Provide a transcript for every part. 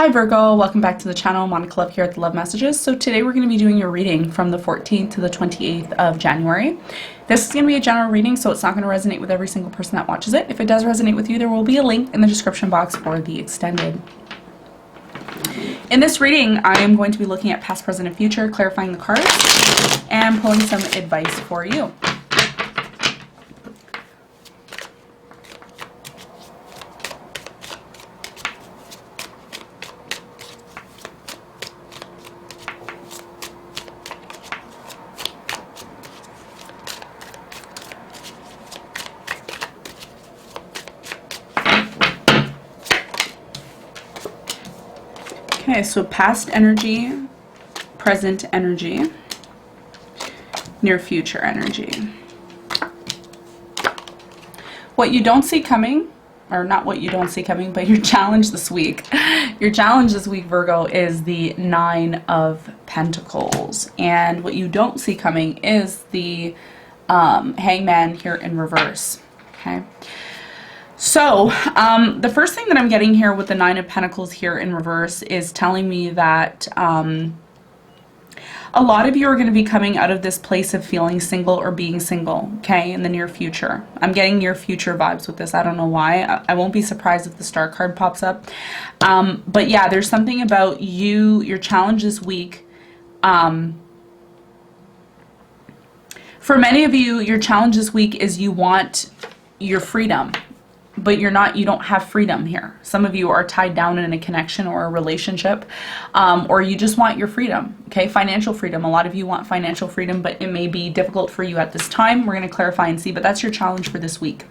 Hi Virgo, welcome back to the channel. Monica Love here at the Love Messages. So today we're going to be doing your reading from the 14th to the 28th of January. This is going to be a general reading, so it's not going to resonate with every single person that watches it. If it does resonate with you, there will be a link in the description box for the extended. In this reading, I am going to be looking at past, present, and future, clarifying the cards, and pulling some advice for you. Okay, so past energy, present energy, near future energy. What you don't see coming, or not what you don't see coming, but your challenge this week. Your challenge this week, Virgo, is the 9 of Pentacles. And what you don't see coming is the Hangman here in reverse. Okay. So, the first thing that I'm getting here with the 9 of Pentacles here in reverse is telling me that a lot of you are going to be coming out of this place of feeling single or being single, okay, in the near future. I'm getting near future vibes with this. I don't know why. I won't be surprised if the Star card pops up. But yeah, there's something about you, your challenge this week. For many of you, your challenge this week is you want your freedom. But you don't have freedom here. Some of you are tied down in a connection or a relationship, or you just want your freedom, okay? Financial freedom. A lot of you want financial freedom, but it may be difficult for you at this time. We're going to clarify and see, but that's your challenge for this week.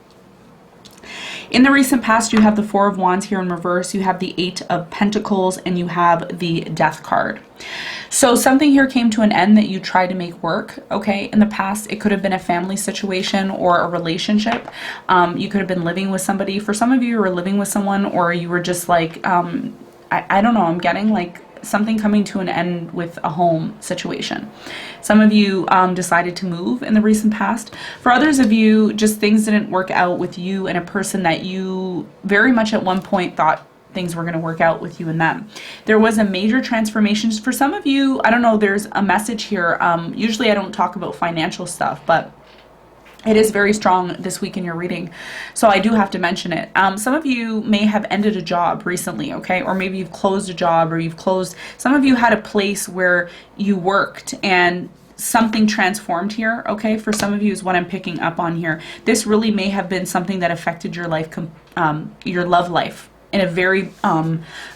In the recent past, you have the 4 of Wands here in reverse, you have the 8 of Pentacles, and you have the Death card. So something here came to an end that you tried to make work, okay, in the past. It could have been a family situation or a relationship. You could have been living with somebody. For some of you, you were living with someone, or you were just like, I don't know, I'm getting like something coming to an end with a home situation. Some of you decided to move in the recent past. For others of you, just things didn't work out with you and a person that you very much at one point thought things were going to work out with you and them. There was a major transformation. For some of you, I don't know, there's a message here. Usually I don't talk about financial stuff, but it is very strong this week in your reading, so I do have to mention it. Some of you may have ended a job recently, okay? Or maybe you've closed a job, or some of you had a place where you worked and something transformed here, okay? For some of you is what I'm picking up on here. This really may have been something that affected your life, your love life, in a very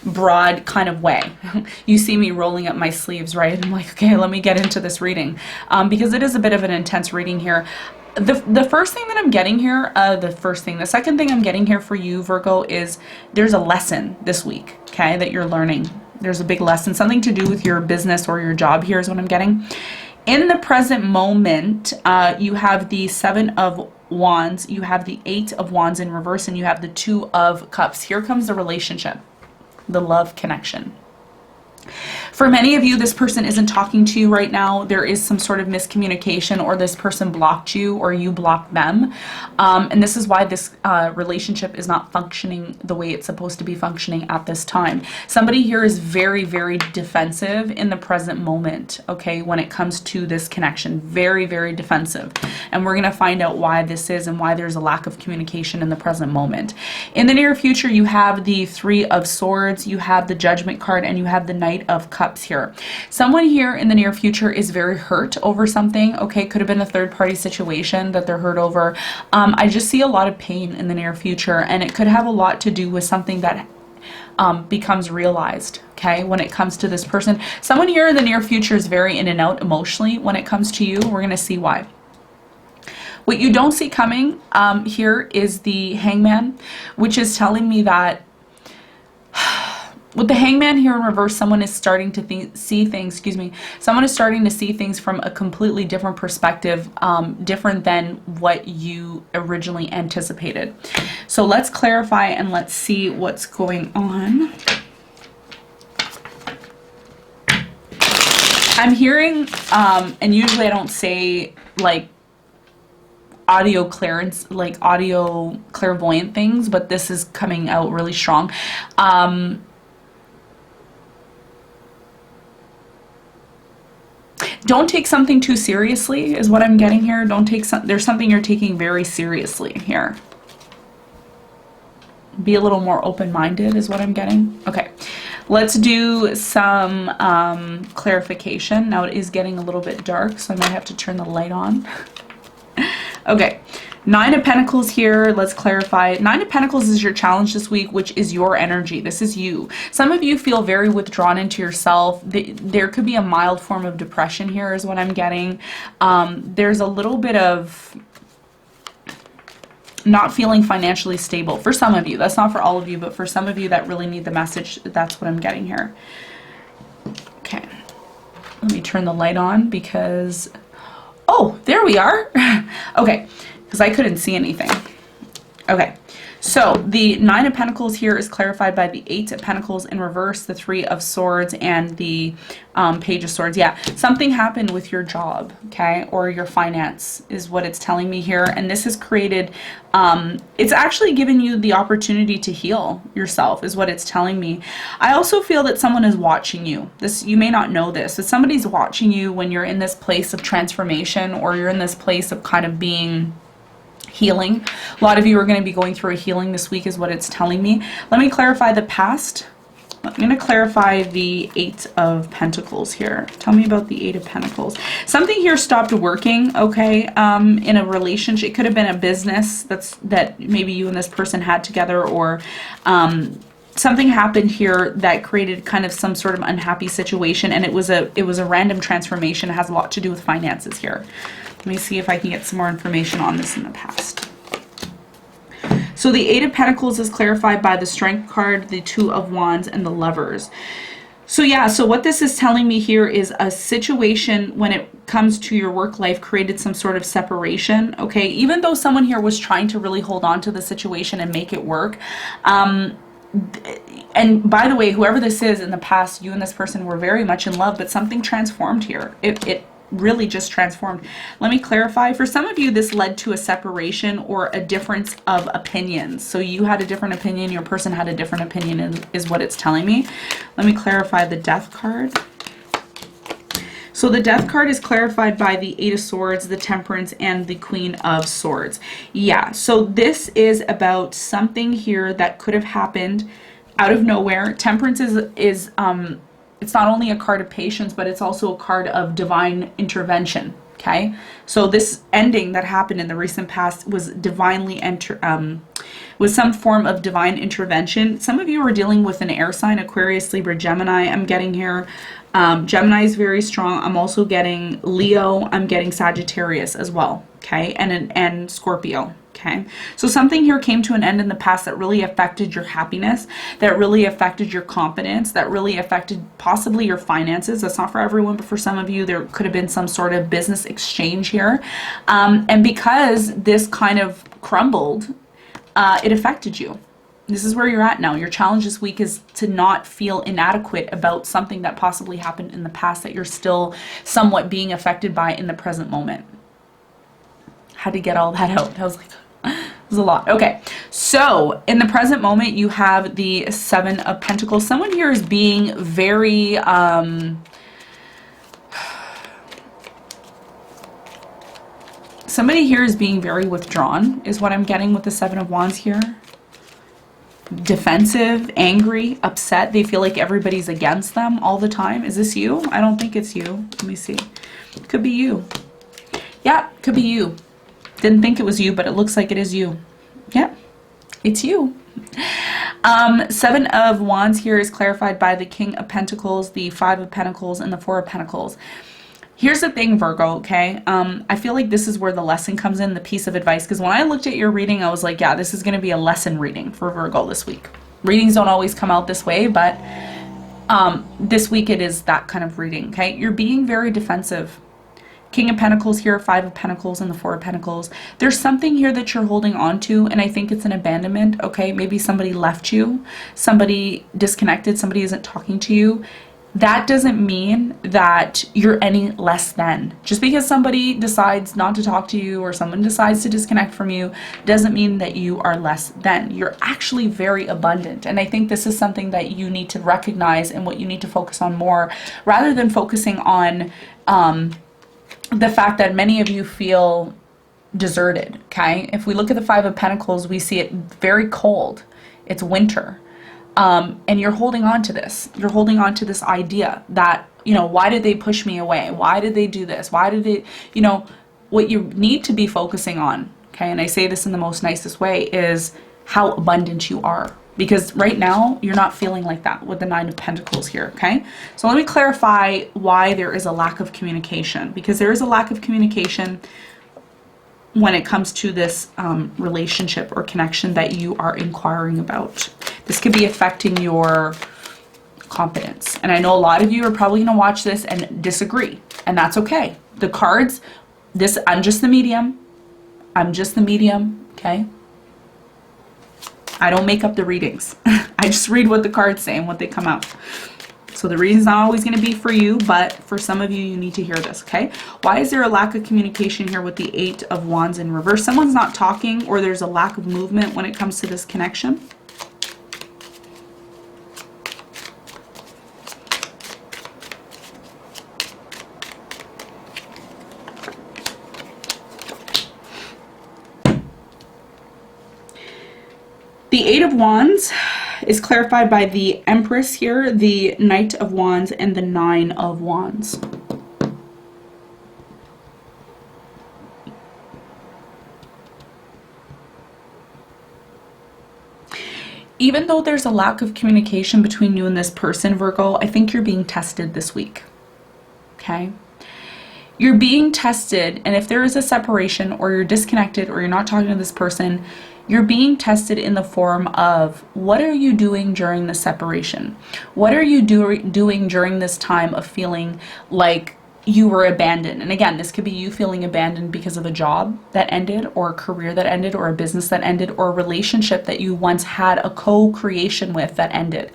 broad kind of way. You see me rolling up my sleeves, right? I'm like, okay, let me get into this reading, because it is a bit of an intense reading here. The first thing that I'm getting here, the second thing I'm getting here for you, Virgo, is there's a lesson this week, okay, that you're learning. There's a big lesson, something to do with your business or your job here is what I'm getting. In the present moment, you have the 7 of Wands, you have the 8 of Wands in reverse, and you have the 2 of Cups. Here comes the relationship, the love connection. For many of you, this person isn't talking to you right now. There is some sort of miscommunication, or this person blocked you, or you blocked them. And this is why this relationship is not functioning the way it's supposed to be functioning at this time. Somebody here is very, very defensive in the present moment, okay, when it comes to this connection. Very, very defensive. And we're going to find out why this is and why there's a lack of communication in the present moment. In the near future, you have the 3 of Swords, you have the Judgment card, and you have the Knight of Cups here. Someone here in the near future is very hurt over something, okay? Could have been a third-party situation that they're hurt over. I just see a lot of pain in the near future, and it could have a lot to do with something that becomes realized, okay, when it comes to this person. Someone here in the near future is very in and out emotionally when it comes to you. We're going to see why. What you don't see coming here is the Hangman, which is telling me that with the Hangman here in reverse, someone is starting to see things, someone is starting to see things from a completely different perspective, different than what you originally anticipated. So let's clarify and let's see what's going on. I'm hearing, and usually I don't say like audio clearance, like audio clairvoyant things, but this is coming out really strong. Don't take something too seriously is what I'm getting here. Don't take there's something you're taking very seriously here. Be a little more open-minded is what I'm getting. Okay, let's do some clarification. Now it is getting a little bit dark, so I might have to turn the light on. Okay, 9 of Pentacles here. Let's clarify. 9 of Pentacles is your challenge this week, which is your energy. This is you. Some of you feel very withdrawn into yourself. There could be a mild form of depression here is what I'm getting. There's a little bit of not feeling financially stable for some of you. That's not for all of you, but for some of you that really need the message, that's what I'm getting here. Okay, let me turn the light on because, oh, there we are. Okay, because I couldn't see anything. Okay, so the 9 of Pentacles here is clarified by the 8 of Pentacles in reverse, the 3 of Swords, and the Page of Swords. Yeah, something happened with your job, okay, or your finance is what it's telling me here. And this has created, it's actually given you the opportunity to heal yourself is what it's telling me. I also feel that someone is watching you. This, you may not know this, but somebody's watching you when you're in this place of transformation, or you're in this place of kind of being healing. A lot of you are going to be going through a healing this week is what it's telling me. Let me clarify the past. I'm going to clarify the 8 of Pentacles here. Tell me about the 8 of Pentacles. Something here stopped working, okay, in a relationship. It could have been a business that maybe you and this person had together, or something happened here that created kind of some sort of unhappy situation, and it was a random transformation. It has a lot to do with finances here. Let me see if I can get some more information on this in the past. So the 8 of Pentacles is clarified by the Strength card, the 2 of Wands, and the Lovers. So yeah, so what this is telling me here is a situation when it comes to your work life created some sort of separation, okay? Even though someone here was trying to really hold on to the situation and make it work, and by the way, whoever this is in the past, you and this person were very much in love, but something transformed here. It really just transformed. Let me clarify. For some of you, this led to a separation or a difference of opinions. So you had a different opinion, your person had a different opinion is what it's telling me. Let me clarify the Death card. So the Death card is clarified by the 8 of Swords, the Temperance, and the Queen of Swords. Yeah, so this is about something here that could have happened out of nowhere. Temperance is it's not only a card of patience, but it's also a card of divine intervention, okay? So this ending that happened in the recent past was divinely was some form of divine intervention. Some of you are dealing with an air sign, Aquarius, Libra, Gemini, I'm getting here. Gemini is very strong. I'm also getting Leo. I'm getting Sagittarius as well, okay? And Scorpio, okay? So something here came to an end in the past that really affected your happiness, that really affected your confidence, that really affected possibly your finances. That's not for everyone, but for some of you, there could have been some sort of business exchange here. And because this kind of crumbled, it affected you. This is where you're at now. Your challenge this week is to not feel inadequate about something that possibly happened in the past that you're still somewhat being affected by in the present moment. Had to get all that out. That was like, it was a lot. Okay, so in the present moment, you have the 7 of Pentacles. Someone here is being very, somebody here is being very withdrawn, is what I'm getting with the 7 of Wands here. Defensive, angry, upset. They feel like everybody's against them all the time. Is this you? I don't think it's you. Let me see. Could be you. Yeah, could be you. Didn't think it was you, but it looks like it is you. Yeah, it's you. 7 of Wands here is clarified by the King of Pentacles, the 5 of Pentacles, and the 4 of Pentacles. Here's the thing, Virgo, okay? I feel like this is where the lesson comes in, the piece of advice, because when I looked at your reading, I was like, yeah, this is going to be a lesson reading for Virgo this week. Readings don't always come out this way, but this week it is that kind of reading, okay? You're being very defensive. King of Pentacles here, 5 of Pentacles, and the 4 of Pentacles. There's something here that you're holding on to, and I think it's an abandonment, okay? Maybe somebody left you, somebody disconnected, somebody isn't talking to you. that doesn't mean that you're any less than. Just because somebody decides not to talk to you or someone decides to disconnect from you doesn't mean that you are less than. You're actually very abundant. And I think this is something that you need to recognize and what you need to focus on more, rather than focusing on the fact that many of you feel deserted, okay? If we look at the Five of Pentacles, we see it very cold. It's winter. And you're holding on to this. You're holding on to this idea that, you know, why did they push me away? Why did they do this? Why did they, you know, what you need to be focusing on, okay, and I say this in the most nicest way, is how abundant you are. Because right now, you're not feeling like that with the Nine of Pentacles here, okay? So let me clarify why there is a lack of communication. Because there is a lack of communication when it comes to this relationship or connection that you are inquiring about. This could be affecting your confidence. And I know a lot of you are probably going to watch this and disagree, and that's okay. The cards, I'm just the medium. I'm just the medium, okay? I don't make up the readings. I just read what the cards say and what they come out. So the reading's not always going to be for you, but for some of you, you need to hear this, okay? Why is there a lack of communication here with the Eight of Wands in reverse? Someone's not talking, or there's a lack of movement when it comes to this connection. The Eight of Wands is clarified by the Empress here, the Knight of Wands, and the Nine of Wands. Even though there's a lack of communication between you and this person, Virgo, I think you're being tested this week, okay? You're being tested, and if there is a separation, or you're disconnected, or you're not talking to this person, you're being tested in the form of, what are you doing during the separation? What are you doing during this time of feeling like you were abandoned? And again, this could be you feeling abandoned because of a job that ended, or a career that ended, or a business that ended, or a relationship that you once had a co-creation with that ended.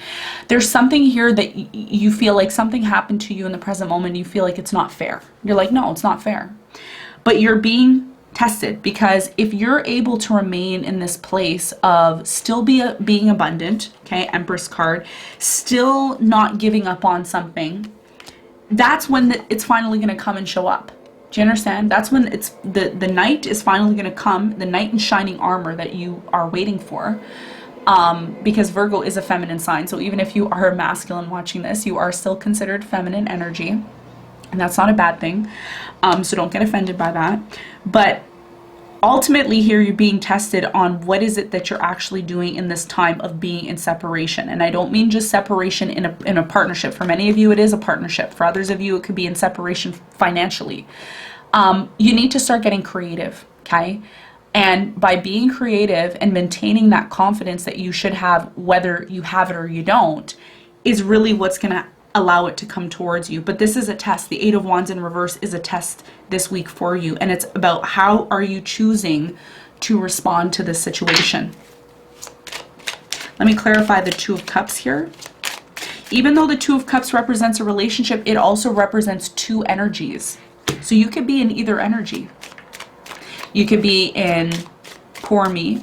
There's something here that you feel like something happened to you in the present moment. You feel like it's not fair. You're like, no, it's not fair. But you're being tested, because if you're able to remain in this place of still being abundant, okay, Empress card, still not giving up on something, that's when it's finally going to come and show up. Do you understand? That's when it's the knight is finally going to come, the knight in shining armor that you are waiting for. Because Virgo is a feminine sign, so even if you are masculine watching this, you are still considered feminine energy, and that's not a bad thing. So don't get offended by that. But ultimately here, you're being tested on what is it that you're actually doing in this time of being in separation. And I don't mean just separation in a partnership. For many of you, it is a partnership. For others of you, it could be in separation financially. You need to start getting creative, okay? And by being creative and maintaining that confidence that you should have, whether you have it or you don't, is really what's going to allow it to come towards you. But this is a test. The Eight of Wands in reverse is a test this week for you, and it's about how are you choosing to respond to this situation. Let me clarify the Two of Cups here. Even though the Two of Cups represents a relationship, it also represents two energies. So you could be in either energy. You could be in poor me,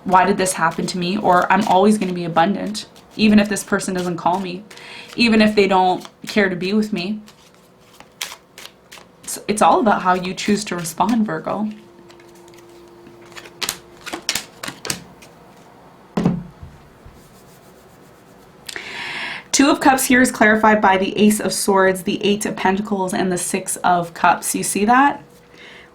why did this happen to me, or I'm always going to be abundant even if this person doesn't call me, even if they don't care to be with me. It's all about how you choose to respond, Virgo. Two of Cups here is clarified by the Ace of Swords, the Eight of Pentacles, and the Six of Cups. You see that?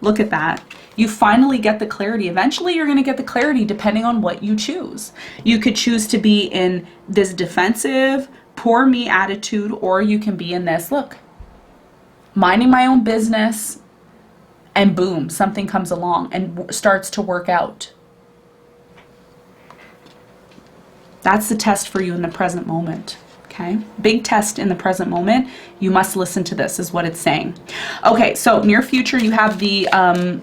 Look at that. You finally get the clarity. Eventually, you're going to get the clarity depending on what you choose. You could choose to be in this defensive, poor me attitude, or you can be in this, look, minding my own business, and boom, something comes along and starts to work out. That's the test for you in the present moment. Okay, big test in the present moment. You must listen to this, is what it's saying. Okay, so near future, you have the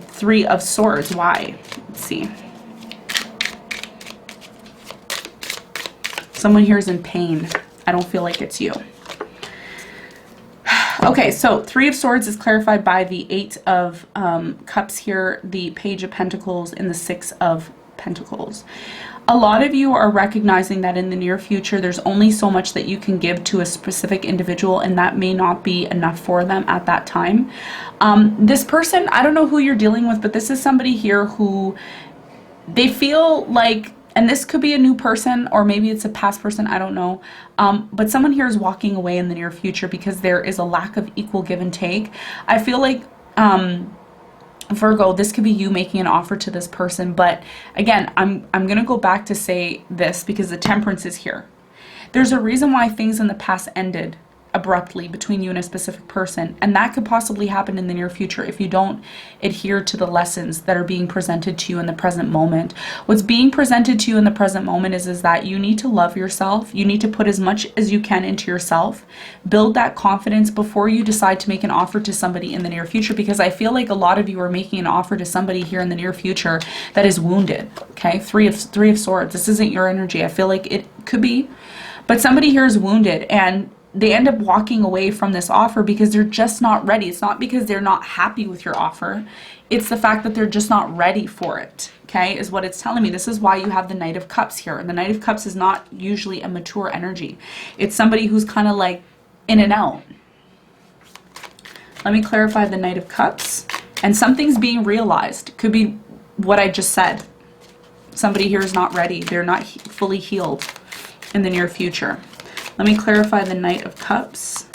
Three of Swords. Why? Let's see. Someone here is in pain. I don't feel like it's you. Okay, so Three of Swords is clarified by the Eight of Cups here, the Page of Pentacles, and the Six of Pentacles. A lot of you are recognizing that in the near future, there's only so much that you can give to a specific individual, and that may not be enough for them at that time. This person, I don't know who you're dealing with, but this is somebody here who they feel like, and this could be a new person, or maybe it's a past person, I don't know. But someone here is walking away in the near future because there is a lack of equal give and take. I feel like, Virgo, this could be you making an offer to this person, but again, I'm going to go back to say this because the Temperance is here. There's a reason why things in the past ended abruptly between you and a specific person, and that could possibly happen in the near future if you don't adhere to the lessons that are being presented to you in the present moment. What's being presented to you in the present moment is that you need to love yourself. You need to put as much as you can into yourself, build that confidence before you decide to make an offer to somebody in the near future, because I feel like a lot of you are making an offer to somebody here in the near future that is wounded. Okay, Three of Swords, this isn't your energy. I feel like it could be, but somebody here is wounded and they end up walking away from this offer because they're just not ready. It's not because they're not happy with your offer. It's the fact that they're just not ready for it, okay, is what it's telling me. This is why you have the Knight of Cups here. And the Knight of Cups is not usually a mature energy. It's somebody who's kind of like in and out. Let me clarify the Knight of Cups. And something's being realized. Could be what I just said. Somebody here is not ready. They're not fully healed in the near future. Let me clarify the Knight of Cups.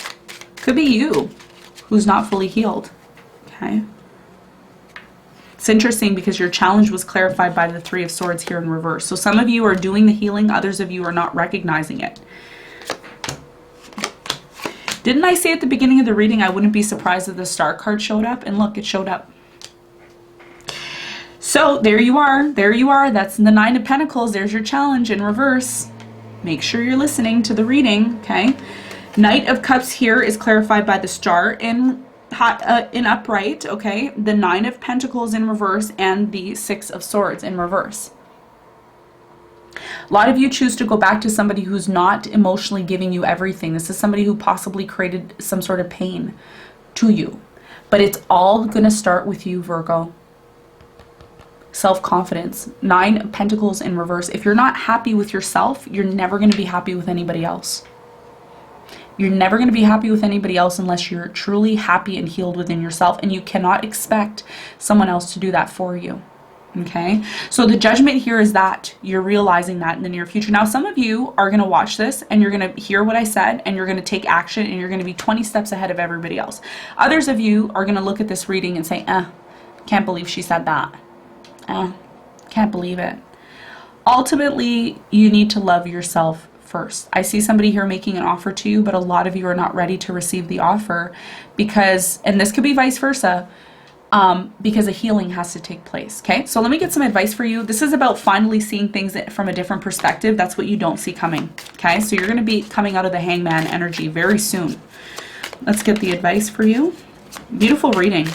Could be you who's not fully healed. Okay. It's interesting because your challenge was clarified by the Three of Swords here in reverse. So some of you are doing the healing, others of you are not recognizing it. Didn't I say at the beginning of the reading I wouldn't be surprised if the Star card showed up? And look, it showed up. So there you are. There you are. That's the Nine of Pentacles. There's your challenge in reverse. Make sure you're listening to the reading, okay? Knight of Cups here is clarified by the Star in upright, okay? The Nine of Pentacles in reverse and the Six of Swords in reverse. A lot of you choose to go back to somebody who's not emotionally giving you everything. This is somebody who possibly created some sort of pain to you. But it's all going to start with you, Virgo. Self-confidence. Nine of Pentacles in reverse. If you're not happy with yourself, you're never going to be happy with anybody else. You're never going to be happy with anybody else unless you're truly happy and healed within yourself, and you cannot expect someone else to do that for you. Okay? So the judgment here is that you're realizing that in the near future. Now, some of you are going to watch this and you're going to hear what I said and you're going to take action and you're going to be 20 steps ahead of everybody else. Others of you are going to look at this reading and say, can't believe she said that. Can't believe it. Ultimately, you need to love yourself first. I see somebody here making an offer to you, but a lot of you are not ready to receive the offer because, and this could be vice versa, because a healing has to take place. Okay, so let me get some advice for you. This is about finally seeing things from a different perspective. That's what you don't see coming. Okay, so you're going to be coming out of the Hangman energy very soon. Let's get the advice for you. Beautiful reading.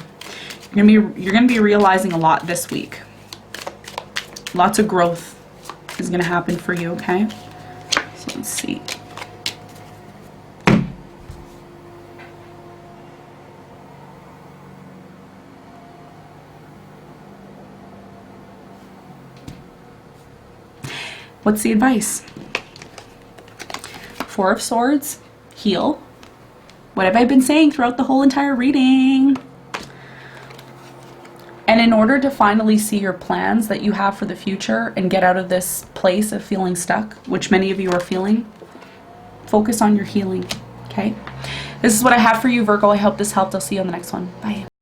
You're going to be realizing a lot this week. Lots of growth is going to happen for you, okay? So let's see. What's the advice? Four of Swords, heal. What have I been saying throughout the whole entire reading? And in order to finally see your plans that you have for the future and get out of this place of feeling stuck, which many of you are feeling, focus on your healing, okay? This is what I have for you, Virgo. I hope this helped. I'll see you on the next one. Bye.